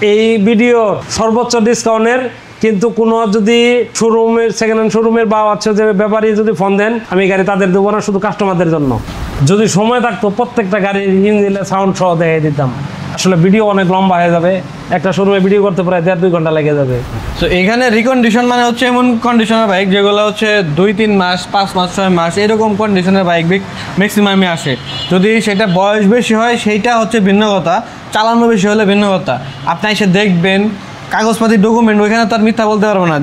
এই ভিডিওর সর্বোচ্চ ডিসকাউন্টের, কিন্তু কোনো যদি শোরুমের সেকেন্ড হ্যান্ড শোরুমের বা হচ্ছে যে ব্যাপারী যদি ফোন দেন, আমি গাড়ি তাদের দেবো না, শুধু কাস্টমারদের জন্য। যদি সময় থাকতো প্রত্যেকটা গাড়ির ইঞ্জিনের সাউন্ড সহ দেখিয়ে দিতাম। আসলে ভিডিও অনেক লম্বা হয়ে যাবে, একটা শোরুমে ভিডিও করতে প্রায় 1.5-2 ঘন্টা লেগে যাবে। তো এখানে রিকন্ডিশন মানে হচ্ছে এমন কন্ডিশনের বাইক যেগুলো হচ্ছে 2-3 মাস, 5 মাস, 6 মাস এরকম কন্ডিশনের বাইক ম্যাক্সিমামে আসে। যদি সেটা বয়স বেশি হয় সেইটা হচ্ছে ভিন্ন কথা, চালানো বেশি হলে ভিন্ন কথা। আপনি এসে দেখবেন কাগজপাতি ডকুমেন্ট, ওইখানে তো আর মিথ্যা বলতে পারবো না।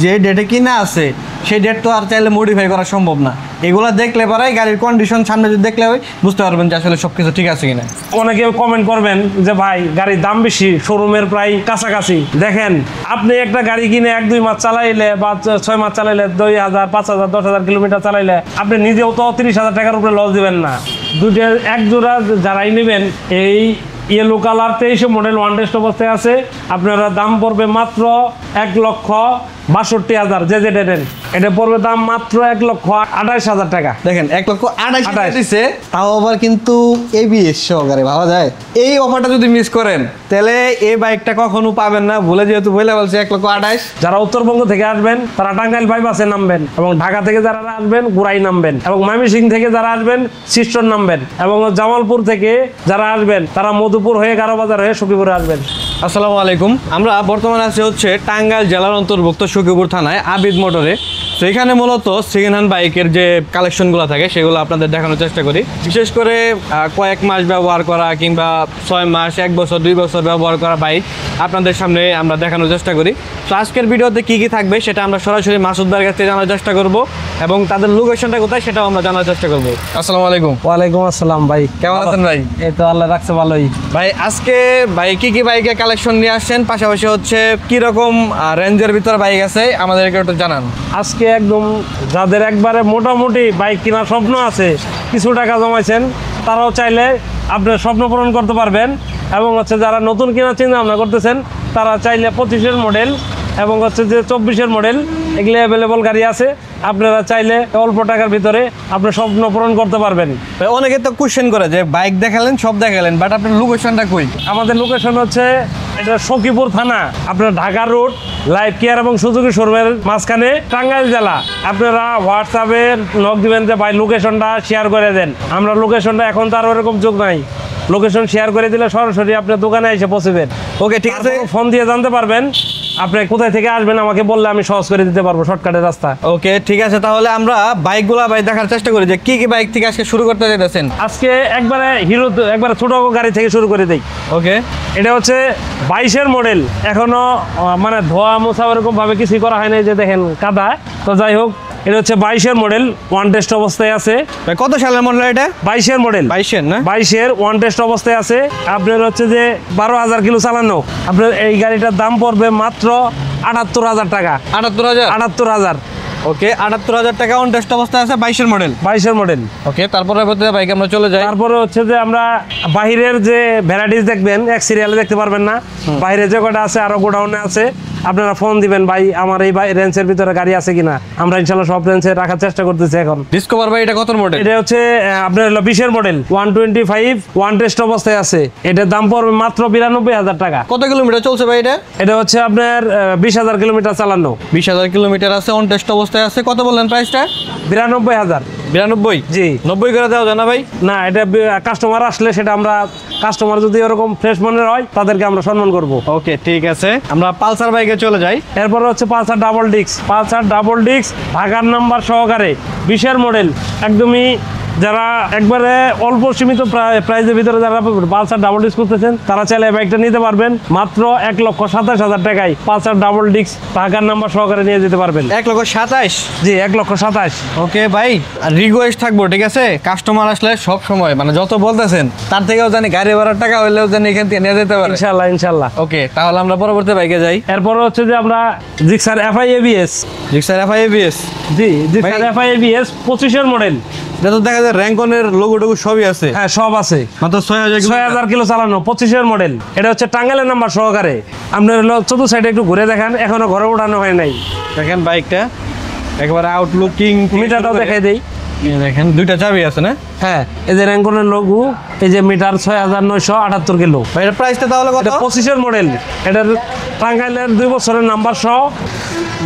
যে ডেটে কিনা আছে সেই ডেট তো আর চাইলে মডিফাই করা সম্ভব না। এগুলো দেখলে পরে গাড়ির কন্ডিশন সামনে যদি দেখলে বুঝতে পারবেন যে আসলে সব কিছু ঠিক আছে কিনা। অনেকে কমেন্ট করবেন যে ভাই গাড়ির দাম বেশি, শোরুমের প্রায় কাছাকাছি। দেখেন, আপনি একটা গাড়ি কিনে 1-2 মাস চালাইলে বা 6 মাস চালাইলে, 2,000, 5,000, 10,000 কিলোমিটার চালাইলে আপনি নিজেও তো 30,000 টাকার উপরে লস দিবেন না। এক জোড়া যারাই নেবেন, এই yellow colour 23 model one test অবস্থায় আছে, আপনারা দাম পড়বে মাত্র 1,62,000। এটা পড়বে দাম মাত্র 1,28,000 টাকা। দেখেন 1,28,000 দিচ্ছে, তাও আবার কিন্তু ABS সহকারে, ভাবা যায়। এই অফারটা যদি মিস করেন তাহলে এই বাইকটা কখনো পাবেন না। ভুলে যেহেতু বলে বলছে 1,28,000। যারা উত্তরবঙ্গ থেকে আসবেন তারা টাঙ্গাইল বাইপাসে নামবেন, এবং ঢাকা থেকে যারা আসবেন গোড়াই নামবেন, এবং ময়মনসিংহ থেকে যারা আসবেন শিষ্টর নামবেন, এবং জামালপুর থেকে যারা আসবেন তারা মধুপুর হয়ে গারোবাজার হয়ে সখীপুরে আসবেন। আসসালামু আলাইকুম। আমরা বর্তমানে আছি হচ্ছে টাঙ্গাইল জেলার অন্তর্ভুক্ত সখীপুর থানায় আবিদ মোটরে। তো এখানে মূলত সেকেন্ড হ্যান্ড বাইকের যে কালেকশনগুলো থাকে সেগুলো আপনাদের দেখানোর চেষ্টা করি। বিশেষ করে কয়েক মাস ব্যবহার করা কিংবা 6 মাস, 1 বছর, 2 বছর ব্যবহার করা বাইক আপনাদের সামনে আমরা দেখানোর চেষ্টা করি। তো আজকের ভিডিওতে কী কী থাকবে সেটা আমরা সরাসরি মাসুদ ভাইয়ের কাছ থেকে জানার চেষ্টা করব, এবং তাদের লোকেশনটা কোথায় সেটাও আমরা জানার চেষ্টা করব। আসসালামু আলাইকুম। ওয়ালাইকুম আসসালাম ভাই, কেমন আছেন ভাই? এই তো আল্লাহ রাখছে ভালোই। ভাই আজকে ভাই কী কী বাইকের কালেকশন নিয়ে আসছেন, পাশাপাশি হচ্ছে কীরকম রেঞ্জের ভিতরে বাইক আছে আমাদেরকে একটু জানান। আজকে একদম যাদের একবারে মোটামুটি বাইক কেনার স্বপ্ন আছে, কিছু টাকা জমাইছেন, তারাও চাইলে আপনার স্বপ্ন পূরণ করতে পারবেন। এবং হচ্ছে যারা নতুন কেনার চিন্তা ভাবনা করতেছেন তারা চাইলে 25-এর মডেল এবং হচ্ছে যে 24-এর মডেল, এগুলো অ্যাভেলেবল গাড়ি আছে। আপনারা চাইলে অল্প টাকার ভিতরে আপনার স্বপ্ন পূরণ করতে পারবেন। অনেকে তো কোশ্চেন করে যে বাইক দেখালেন, সব দেখালেন, বাট আপনার লোকেশনটা কই? আমাদের লোকেশন হচ্ছে এটা সখীপুর থানা, আপনার ঢাকা রোড, লাইফ কেয়ার এবং সুজুকি শোরুমের মাঝখানে, টাঙ্গাইল জেলা। আপনারা হোয়াটসঅ্যাপে নক দিবেন যে ভাই লোকেশনটা শেয়ার করে দেন। আমরা লোকেশনটা এখন তো আর ওরকম যোগ নাই, লোকেশন শেয়ার করে দিলে সরাসরি আপনার দোকানে এসে পৌঁছবেন। ওকে, ঠিক আছে। ফোন দিয়ে জানতে পারবেন আপনি কোথায় থেকে আসবেন, আমাকে বললে আমি সহজ করে দিতে পারবো শর্টকাটের রাস্তা। ওকে, ঠিক আছে। তাহলে আমরা বাইকগুলা ভাই দেখার চেষ্টা করি যে কি কি বাইক থেকে আজকে শুরু করতে চাইতেছেন। আজকে একবারে হিরো, একবারে ছোট গাড়ি থেকে শুরু করে দেই। ওকে, এটা হচ্ছে 22-এর মডেল, এখনো মানে ধোয়া মোছা ওরকম ভাবে কিছুই করা হয় না, যে দেখেন কাদা। তো যাই হোক, এটা হচ্ছে 22-এর মডেল, ওয়ান টেস্ট অবস্থায় আছে। কত সালের মডেল এটা? 22-এর মডেল। 22-এর না? 22-এর ওয়ান টেস্ট অবস্থায় আছে। আপনার হচ্ছে যে 12,000 কিলো চালানো। আপনার এই গাড়িটার দাম পড়বে মাত্র 78,000 টাকা। 78,000। ওকে, 78,000 টাকা অন টেস্ট অবস্থায় আছে, 22-এর মডেল। 22-এর মডেল। ওকে, তারপরে বাইক আমরা চলে যাই। তারপরে হচ্ছে যে আমরা বাহিরের যে ভ্যারাইটিস দেখবেন, এক সিরিয়ালে দেখতে পারবেন না। বাইরে যে কটা আছে আরো গোডাউনে আছে, আপনারা ফোন দিবেন ভাই আমার এই রেঞ্জের ভিতরে গাড়ি আছে কিনা। আমরা ইনশাআল্লাহ সব রেঞ্জে রাখার চেষ্টা করতেছি। এখন ডিসকভার ভাই এটা কত মডেল? এটা হচ্ছে আপনার 20-এর মডেল, 125 ওয়ান টেস্ট অবস্থায় আছে। এটার দাম পড়বে মাত্র 92,000 টাকা। কত কিলোমিটার চলছে ভাই এটা? এটা হচ্ছে আপনার 20,000 কিলোমিটার চালানো। 20,000 কিলোমিটার আছে, অন টেস্ট অবস্থায় আছে। কত বললেন প্রাইসটা? 92,000। 92? জি। 90 করে দেওয়া যায় না ভাই? না, এটা কাস্টমার আসলে সেটা আমরা, কাস্টমার যদি এরকম ফ্রেশ মনের হয় তাদেরকে আমরা সম্মান করব। ওকে, ঠিক আছে। আমরা পালসার বাইকে চলে যাই। এরপরে হচ্ছে পালসার ডাবল ডিস্ক, ঢাকার নাম্বার সহকারে, 20-এর মডেল। একদমই যারা একবারে অল্প সীমিত প্রাইজের ভিতরে যারা পালসার ডাবল ডিস্ক করতেছেন তারা চাইলে বাইকটা নিতে পারবেন মাত্র 1,27,000 টাকায়। পালসার ডাবল ডিস্ক ঢাকার নাম্বার সহকারে নিয়ে যেতে পারবেন। 1,27,000? জি, 1,27,000। ওকে ভাই, রিকোয়েস্ট থাকবো, ঠিক আছে? কাস্টমার আসলে সব সময় মানে যত বলতেছেন তার থেকেও জানি গাড়ি ভাড়ার টাকা হইলেও জানি এখান থেকে নিয়ে যেতে পারে। ইনশাল্লাহ। ওকে, তাহলে আমরা পরবর্তী বাইকে যাই। এরপরে হচ্ছে যে আমরা জিক্সার FI ABS। জি, জিক্সার FI ABS 25-এর মডেল। এটা তো দেখা যায় র্যাঙ্কনের লোগো সবই আছে। হ্যাঁ, সব আছে। মাত্র 6,000 কিলো চালানো, 25-এর মডেল। এটা হচ্ছে টাঙ্গাইলের নাম্বার সহকারে। আপনার চতুর্থ সাইডে একটু ঘুরে দেখান, এখনো ঘরে ওঠানো হয় নাই। দেখেন বাইকটা একবারে আউটলুকিং, মিটারটাও দেখাই দেই। এই দেখেন দুইটা চাবি আছে না হ্যাঁ, এই যে র্যাঙ্কনের লঘু, এই যে মিটার 6978 কিলো। ভাই এর প্রাইসটা তাহলে কত? এটা 25-এর মডেল, এটার টাঙ্গাইলের 2 বছরের নাম্বার সহ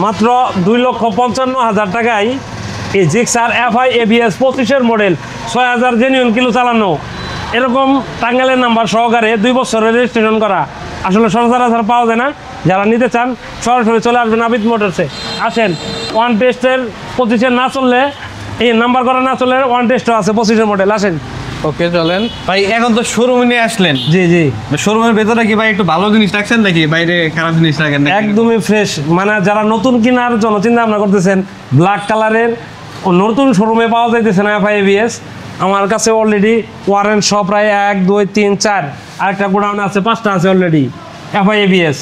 মাত্র 2,55,000 টাকায় এই জিক্সার FI ABS 25-এর মডেল 6000 জেনুইন কিলো চালানো, এরকম টাঙ্গাইলের নাম্বার সহকারে 2 বছরের রেজিস্ট্রেশন করা আসলে সচরাচর পাওয়া যায় না। যারা নিতে চান সরাসরি চলে আসবেন আবিদ মোটরসে। আসেন, ওয়ান টেস্টের 25-এর না চললে, এই নাম্বার করা না চললে ওয়ান টেস্টও আছে 25-এর মডেল। আসেন। ওকে চলেন ভাই, এখন তো শোরুমে নিয়ে আসলেন, জি জি, শোরুমের ভেতরে কি ভাই একটু ভালো জিনিস রাখছেন নাকি বাইরে খারাপ জিনিস রাখেন নাকি? একদমই ফ্রেশ। মানে যারা নতুন কেনার জন্য চিন্তা ভাবনা করতেছেন, ব্ল্যাক কালারের নতুন শোরুমে পাওয়া যাইতেছে না FI ABS, আমার কাছে অলরেডি ওয়ারেন্ট সব প্রায় 1 2 3 4, আরেকটা গোডাউন আছে, 5টা আছে অলরেডি FI ABS।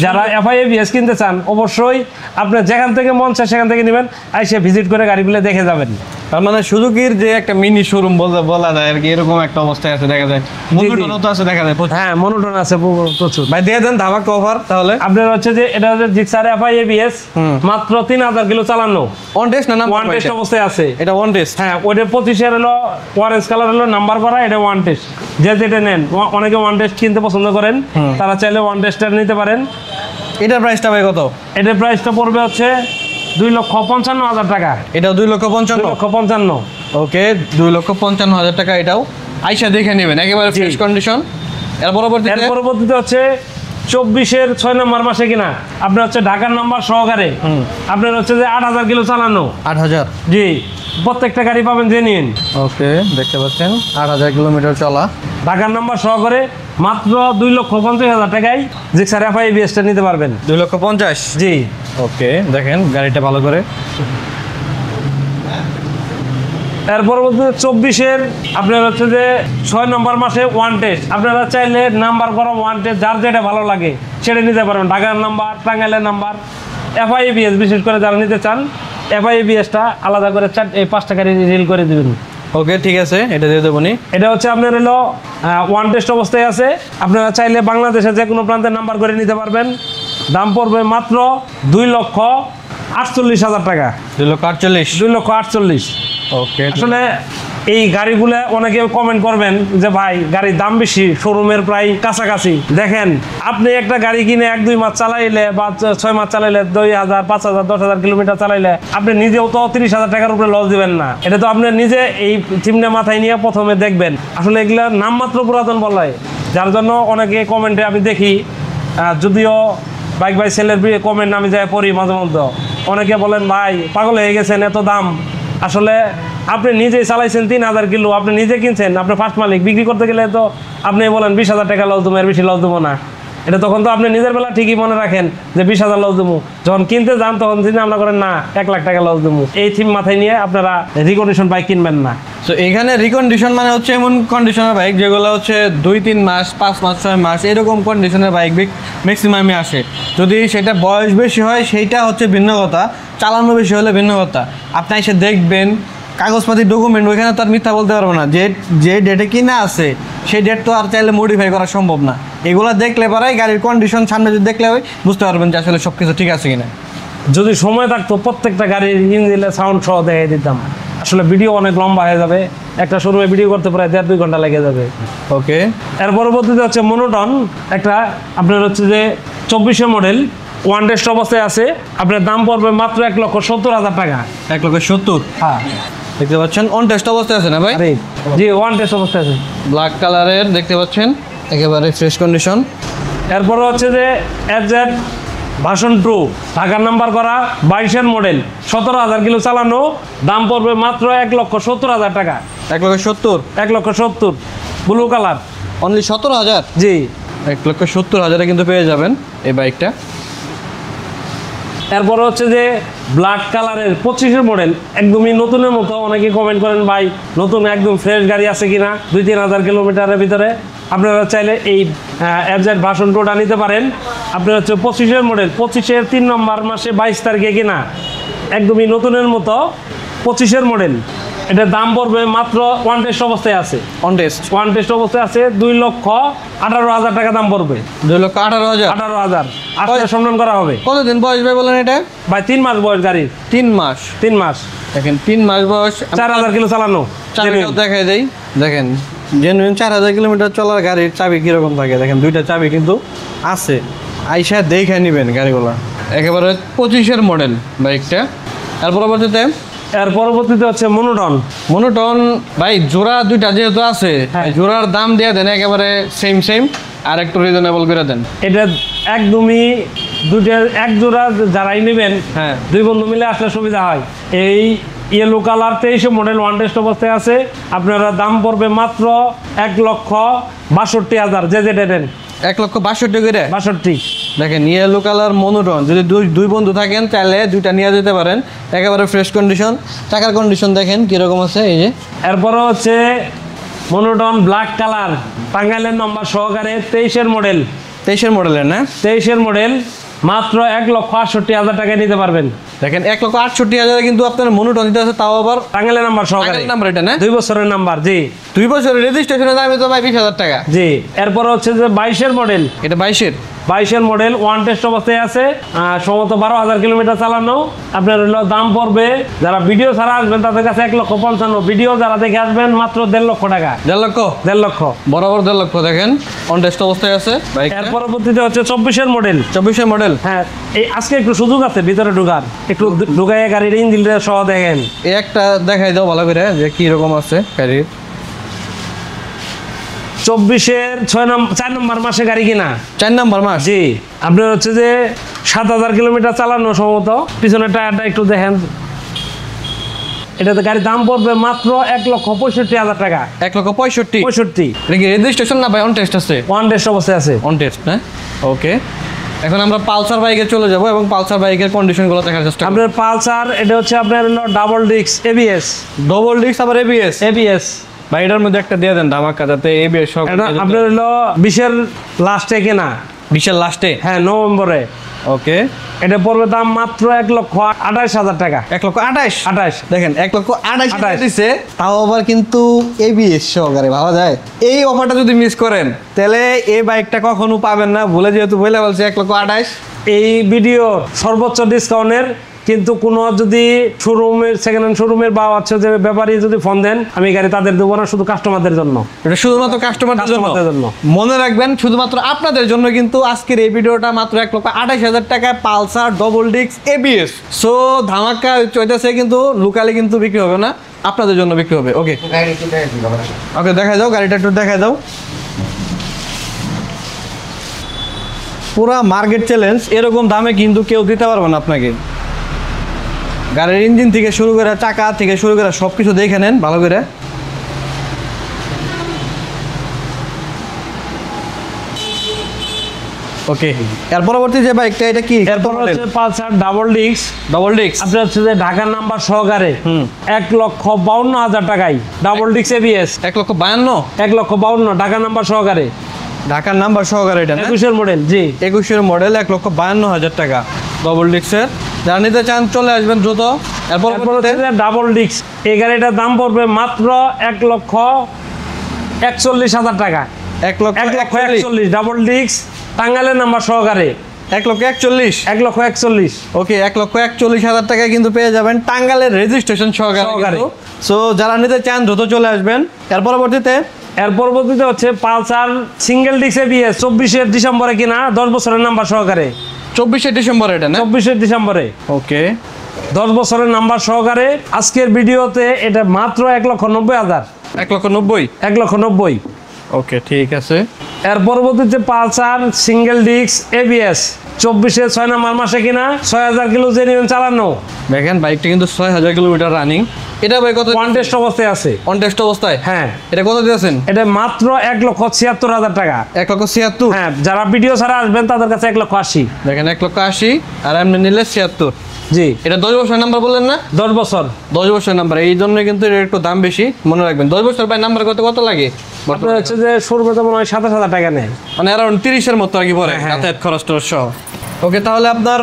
যারা FI ABS কিনতে চান অবশ্যই আপনি যেখান থেকে মন চায় সেখান থেকে নেবেন, এসে ভিজিট করে গাড়িগুলো দেখে যাবেন। তার মানে সুজুকির যে একটা মিনি শোরুম বলা যায় আর কি, এরকম একটা অবস্থায় আছে দেখা যায়। মনোটনও তো আছে দেখা যায় প্রচুর। হ্যাঁ, মনোটন আছে প্রচুর। ভাই দিয়ে দেন ধামাক অফার তাহলে। আপনার হচ্ছে যে এটা হচ্ছে জিক্সার FI ABS, মাত্র 3000 কিলো চালানো, অন টেস্ট না ওয়ান টেস্ট অবস্থায় আছে। এটা অন টেস্ট? হ্যাঁ, ওইটা 25-এর হলো অরেঞ্জ কালার হলো নাম্বার করা, এটা ওয়ান টেস্ট। যে যেটা নেন, অনেকে ওয়ান টেস্ট কিনতে পছন্দ করেন, তারা চাইলে ওয়ান টেস্টটা নিতে পারেন। এটার প্রাইসটা ভাই কত? এটার প্রাইসটা পড়বে হচ্ছে 2,55,000 টাকা। এটাও 2,55,000? 2,55,000। ওকে, 2,55,000 টাকা। এটাও আইসা দেখে নেবেন, একেবারে ফ্রেশ কন্ডিশন। এর পরবর্তীতে হচ্ছে 24-এর 6 নম্বর মাসে কিনা, আপনার হচ্ছে ঢাকার নাম্বার সহকারে, আপনার হচ্ছে যে 8000 কিলো চালানো। 8000? জি, প্রত্যেকটা গাড়ি পাবেন জেনুইন। ওকে, দেখতে পাচ্ছেন 8000 কিলোমিটার চলা, ঢাকার নাম্বার সহকারে মাত্র 2,50,000 টাকায় জিক্সার FI ABS-টা নিতে পারবেন। 2,50,000? জি। ওকে, দেখেন গাড়িটা ভালো করে। এর পরবর্তীতে 24-এর আপনার হচ্ছে যে 6 নম্বর মাসে ওয়ান টেস্ট, আপনারা চাইলে নাম্বার করা ওয়ান টেস্ট যার যেটা ভালো লাগে সেটা নিতে পারবেন। ঢাকার নাম্বার, টাঙ্গাইলের নাম্বার, FI ABS বিশেষ করে যারা নিতে চান FI ABS-টা আলাদা করে 5টা গাড়ি রিল করে দেবেন। ওকে ঠিক আছে, এটা দিয়ে দেবো নি। এটা হচ্ছে আপনার হলো ওয়ান টেস্ট অবস্থায় আছে, আপনারা চাইলে বাংলাদেশের যে কোনো প্রান্তের নাম্বার করে নিতে পারবেন। দাম পড়বে মাত্র 2,48,000 টাকা। 2,48,000? 2,48,000। ওকে, আসলে এই গাড়িগুলো অনেকে কমেন্ট করবেন যে ভাই গাড়ির দাম বেশি, শোরুমের প্রায় কাছাকাছি। দেখেন, আপনি একটা গাড়ি কিনে 1-2 মাস চালাইলে বা 6 মাস চালাইলে, 2,000 5,000 10,000 কিলোমিটার চালাইলে আপনি নিজেও তো 30,000 টাকার উপরে লস দিবেন না। এটা তো আপনি নিজে এই চিমনে মাথায় নিয়ে প্রথমে দেখবেন। আসলে এগুলা নামমাত্র পুরাতন বলায়, যার জন্য অনেকে কমেন্টে আমি দেখি, যদিও বাইক বাই সেলের কমেন্ট আমি যাই পড়ি মাঝে মধ্যে, অনেকে বলেন ভাই পাগল হয়ে গেছেন, এত দাম। আসলে আপনি নিজেই চালাইছেন 3000 কিলো, আপনি নিজে কিনছেন, আপনি ফার্স্ট মালিক। বিক্রি করতে গেলে তো আপনি বলেন 20,000 টাকা লস দেবো, এর বেশি লস দেবো না। এটা তখন তো আপনি নিজের বেলা ঠিকই মনে রাখেন যে 20,000 লস দেবো, যখন কিনতে যান তখন চিন্তা ভাবনা করেন না 1 লাখ টাকা লস দেবো। এই থিম মাথায় নিয়ে আপনারা রিকন্ডিশন বাইক কিনবেন না। তো এখানে রিকন্ডিশন মানে হচ্ছে এমন কন্ডিশনের বাইক যেগুলো হচ্ছে 2-3 মাস, 5 মাস, 6 মাস এরকম কন্ডিশনের বাইক ম্যাক্সিমামে আসে। যদি সেটা বয়স বেশি হয় সেইটা হচ্ছে ভিন্ন কথা, চালানো বেশি হলে ভিন্ন কথা। আপনি এসে দেখবেন কাগজপাতি ডকুমেন্ট, ওইখানে তো আর মিথ্যা বলতে পারবো না। যে ডেটে কিনা আছে সেই ডেট তো আর চাইলে মডিফাই করা সম্ভব না। এগুলো দেখলে পরে গাড়ির কন্ডিশন সামনে যদি দেখলে বুঝতে পারবেন যে আসলে সব কিছু ঠিক আছে কিনা। যদি সময় থাকতো প্রত্যেকটা গাড়ির ইঞ্জিনের সাউন্ড সহ দেখাই দিতাম। আসলে ভিডিও অনেক লম্বা হয়ে যাবে, একটা শোরুমে ভিডিও করতে প্রায় 1.5-2 ঘন্টা লেগে যাবে। ওকে, এর পরবর্তীতে হচ্ছে মনোটন, একটা আপনার হচ্ছে যে 24-এর মডেল, ওয়ান টেস্ট অবস্থায় আছে, আপনার দাম পড়বে মাত্র 1,70,000 টাকা। 1,70,000? হ্যাঁ, দেখতে পাচ্ছেন অন টেস্ট অবস্থায় আছে না ভাই? আরে জি, ওয়ান টেস্ট অবস্থায় আছে, ব্ল্যাক কালারের, দেখতে পাচ্ছেন একেবারে ফ্রেশ কন্ডিশন। এরপরে হচ্ছে যে FZ ভার্সন 2, ঢাকার নাম্বার করা, 22-এর মডেল, 17,000 কিলো চালানো, দাম পড়বে মাত্র 1,70,000 টাকা। 1,70,000? 1,70,000, ব্লু কালার। অনলি 17,000? জি, 1,70,000-এ কিন্তু পেয়ে যাবেন এই বাইকটা। এরপরে হচ্ছে যে ব্ল্যাক কালারের 25-এর মডেল, একদমই নতুনের মতো। অনেকে কমেন্ট করেন ভাই নতুন একদম ফ্রেশ গাড়ি আছে কিনা 2-3 হাজার কিলোমিটারের ভিতরে, আপনারা চাইলে এই FZ ভার্সন 2টা নিতে পারেন। আপনার হচ্ছে 25-এর মডেল, 25-এর 3 নম্বর মাসে 22 তারিখে কিনা, একদমই নতুনের মতো 25-এর মডেল, এটার দাম পড়বে মাত্র ওয়ান টেস্ট অবস্থায় আছে, অন টেস্ট ওয়ান টেস্ট অবস্থায় আছে 2,18,000 টাকা দাম পড়বে। 2,18,000। 18,000 আসলে সম্মান করা হবে। কতদিন বয়স ভাই বলেন এটা? ভাই 3 মাস বয়স গাড়ির। 3 মাস। 3 মাস দেখেন 3 মাস বয়স, 4,000 কিলো চালানো। চাবিটাও দেখাই দেই। দেখেন জেনুইন 4,000 কিলোমিটার চলার গাড়ির চাবি কিরকম থাকে দেখেন, দুইটা চাবি কিন্তু আছে। আইসা দেখে নিবেন গাড়িগুলো, একেবারে 25-এর মডেল বাইকটা। এর পরবর্তীতে এর পরবর্তীতে হচ্ছে মনোটন। মনোটন ভাই জোড়া দুইটা যেহেতু আছে, হ্যাঁ। জোড়ার দাম দিয়ে দেন একেবারে সেম আর একটু রিজনেবল করে দেন। এটা একদমই দুটো এক জোড়া যারাই নেবেন, হ্যাঁ। 2 বন্ধু মিলে আসলে সুবিধা হয়। এই yellow colour 23 model one test অবস্থায় আছে, আপনারা দাম পড়বে মাত্র 1,62,000 যে যেটা নেন। 1,62,000 করে 62। দেখেন ইয়েলো কালার মনোটন, যদি দুই বন্ধু থাকেন তাহলে দুইটা নিয়ে যেতে পারেন, একেবারে ফ্রেশ কন্ডিশন। চাকার কন্ডিশন দেখেন কিরকম আছে, এই যে। এরপরে হচ্ছে মনোটন ব্ল্যাক কালার টাঙ্গাইলের নম্বর সহকারে 23 মডেল। 23-এর মডেলের না? 23 মডেল মাত্র 1,68,000 টাকায় নিতে পারবেন। দেখেন 1,68,000 কিন্তু আপনার মনোটন দিতে আছে, তাও আবার টাঙ্গাইলের নাম্বার সহকারে। নাম্বার এটা না? 2 বছরের নাম্বার। জি 2 বছরের রেজিস্ট্রেশনের দাম তো ভাই 20,000 টাকা। জি। এরপর হচ্ছে যে 22 মডেল। এটা 22 মডেল ওয়ান টেস্ট অবস্থায় আছে, সম্ভবত 12,000 কিলোমিটার চালানো। আপনার হলো দাম পড়বে, যারা ভিডিও ছাড়া আসবেন তাদের কাছে 1,55,000, ভিডিও যারা দেখে আসবেন মাত্র 1.5 লক্ষ টাকা। 1.5 লক্ষ? 1.5 লক্ষ বরাবর 1.5 লক্ষ। দেখেন অন টেস্ট অবস্থায় আছে বাইক। এর পরবর্তীতে হচ্ছে 24 মডেল। 24-এর মডেল। হ্যাঁ, এই আজকে একটু সুযোগ আছে ভিতরে ঢোকার, একটু ঢুকাই গাড়ির ইঞ্জিনটা সহ দেখেন। এই একটা দেখাই দাও ভালো করে যে কি রকম আছে গাড়ির। 24-এর 4 নম্বর মাসে গাড়ি কিনা। 4 নাম্বার মাস? জি। আপনার হচ্ছে যে 7,000 কিলোমিটার চালানো সম্ভবত। পিছনের টায়ারটা একটু দেখেন। এটাতে গাড়ির দাম পড়বে মাত্র 1,65,000 টাকা। 1,65,000? 65। এটা কি রেজিস্ট্রেশন না ভাই অন টেস্ট আছে? ওয়ান টেস্ট অবস্থায় আছে। অন টেস্ট না? ওকে। এখন আমরা পালসার বাইকে চলে যাব এবং পালসার বাইকের কন্ডিশনগুলো দেখার চেষ্টা করব। আপনার পালসার এটা হচ্ছে আপনার হলো double disc ABS. Double disc আবার এবিএস? এবিএস ভাই এটার মধ্যে একটা দিয়ে দেন ধামাকা, যাতে এবিএস সব। আপনার হলো 20-এর লাস্টে কেনা। 20-এর লাস্টে? হ্যাঁ, নভেম্বরে। ওকে। এটা পড়বে দাম মাত্র 1,28,000 টাকা। 1,28,000? দেখেন 1,28,000 28 দিছে, তাও আবার কিন্তু এবিএস সহকারে, ভাবা যায়? এই অফারটা যদি মিস করেন তাহলে এই বাইকটা কখনো পাবেন না। ভুলে যেহেতু বলে বলছে 1,28,000। এই ভিডিওর সর্বোচ্চ ডিসকাউন্টের কিন্তু কোনো যদি শোরুমের সেকেন্ড হ্যান্ড শোরুমের বা হচ্ছে যে ব্যাপারী যদি ফোন দেন, আমি গাড়ি তাদের দেবো না, শুধু কাস্টমারদের জন্য। এটা শুধুমাত্র কাস্টমারদের জন্য। মনে রাখবেন শুধুমাত্র আপনাদের জন্য কিন্তু আজকের এই ভিডিওটা মাত্র 1,28,000 টাকায় Pulsar double disc ABS. So ধামাকা চলতেছে, কিন্তু লোকালে কিন্তু বিক্রি হবে না, আপনাদের জন্য বিক্রি হবে। ওকে ওকে, দেখাই দাও গাড়িটা, একটু দেখাই দাও। পুরা মার্কেট চ্যালেঞ্জ, এরকম দামে কিন্তু কেউ দিতে পারবে না আপনাকে। গাড়ির ইঞ্জিন থেকে শুরু করে, চাকা থেকে শুরু করে সব কিছু দেখে নেন ভালো করে। ওকে, এর পরবর্তী যে বাইকটা, এটা কি? এরপর হচ্ছে Pulsar double disc. Double disc আপনার হচ্ছে যে ঢাকার নাম্বার সহকারে 1,52,000 টাকায় ডাবল ডিস্ক এবিএস। 1,52,000? 1,52,000 ঢাকার নাম্বার সহকারে। ঢাকার নাম্বার সহকারে এটা? 21-এর মডেল। জি 21-এর মডেল, 1,52,000 টাকা ডবল ডিস্কের। যারা নিতে চান চলে আসবেন দ্রুত। এরপর হচ্ছে যে ডাবল ডিস্ক, এই গাড়িটার দাম পড়বে মাত্র 1,41,000 টাকা। 1,41,000 ডাবল ডিস্ক টাঙ্গাইলের নাম্বার সহকারে। 1,41,000? 1,41,000। ওকে, 1,41,000 টাকায় কিন্তু পেয়ে যাবেন টাঙ্গাইলের রেজিস্ট্রেশন সহকারে। সো যারা নিতে চান দ্রুত চলে আসবেন। এর পরবর্তীতে হচ্ছে পালসার সিঙ্গেল ডিস্ক এবিএস 24 ডিসেম্বরে কিনা, 10 বছরের নাম্বার সহকারে। 24 ডিসেম্বর এটা না? 24 ডিসেম্বরে। ওকে, 10 বছরের নাম্বার সহকারে। আজকের ভিডিওতে এটা মাত্র 1,90,000। 1,90,000? 1,90,000। ওকে, ঠিক আছে। এর পরবর্তীতে পালসার সিঙ্গেল ডিস্ক এবিএস 24-এর 6 নম্বর মাসে কিনা, 6,000 কিলো জেনুইন চালানো। দেখেন বাইকটা কিন্তু 6,000 কিলোমিটার রানিং। এটা ভাই কত? ওয়ান টেস্ট অবস্থায় আছে। অন টেস্ট অবস্থায়? হ্যাঁ। এটা কত দিয়েছেন? এটা মাত্র 1,76,000 টাকা। 1,76,000? হ্যাঁ, যারা ভিডিও ছাড়া আসবেন তাদের কাছে 1,80,000। দেখেন 1,80,000 আর এমনি নিলে 76। জি। এটা 10 বছরের নাম্বার বললেন না? 10 বছর। 10 বছরের নাম্বার, এই জন্য কিন্তু এর একটু দাম বেশি, মনে রাখবেন। 10 বছর ভাই নাম্বার কত লাগে? আপনার হচ্ছে যে শুরুতে মনে হয় 27,000 টাকা নেয়, মানে অ্যারাউন্ড 30-এর মতো আর কি পরে, হ্যাঁ। যাতায়াত খরচ টরচ সহ। ওকে, তাহলে আপনার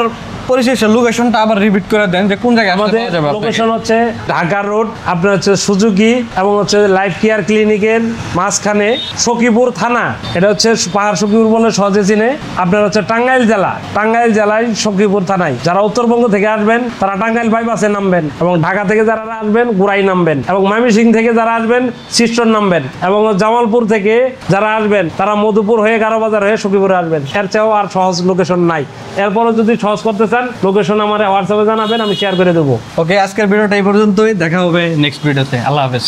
পরিশেষে লোকেশনটা আবার রিপিট করে দেন যে কোন জায়গায় আসলে আমাদের পাওয়া যাবে আপনাকে। লোকেশন হচ্ছে ঢাকা রোড, আপনার হচ্ছে সুজুকি এবং হচ্ছে লাইফ কেয়ার ক্লিনিকের মাঝখানে, সখীপুর থানা। এটা হচ্ছে পাহাড় সখীপুর বলে সহজে চিনে। আপনার হচ্ছে টাঙ্গাইল জেলায় সখীপুর থানায়। যারা উত্তরবঙ্গ থেকে আসবেন তারা টাঙ্গাইল বাইপাসে নামবেন, এবং ঢাকা থেকে যারা আসবেন গুড়াই নামবেন, এবং ময়মনসিংহ থেকে যারা আসবেন শিষ্টর নামবেন, এবং জামালপুর থেকে যারা আসবেন তারা মধুপুর হয়ে গারোবাজার হয়ে সখীপুরে আসবেন। এর চেয়েও আর সহজ লোকেশন নাই। এরপরও যদি সহজ করতে চান লোকেশন আমার হোয়াটসঅ্যাপে জানাবেন, আমি শেয়ার করে দেবো। ওকে, আজকের ভিডিওটা এই পর্যন্তই, দেখা হবে নেক্সট ভিডিওতে। আল্লাহ হাফেজ।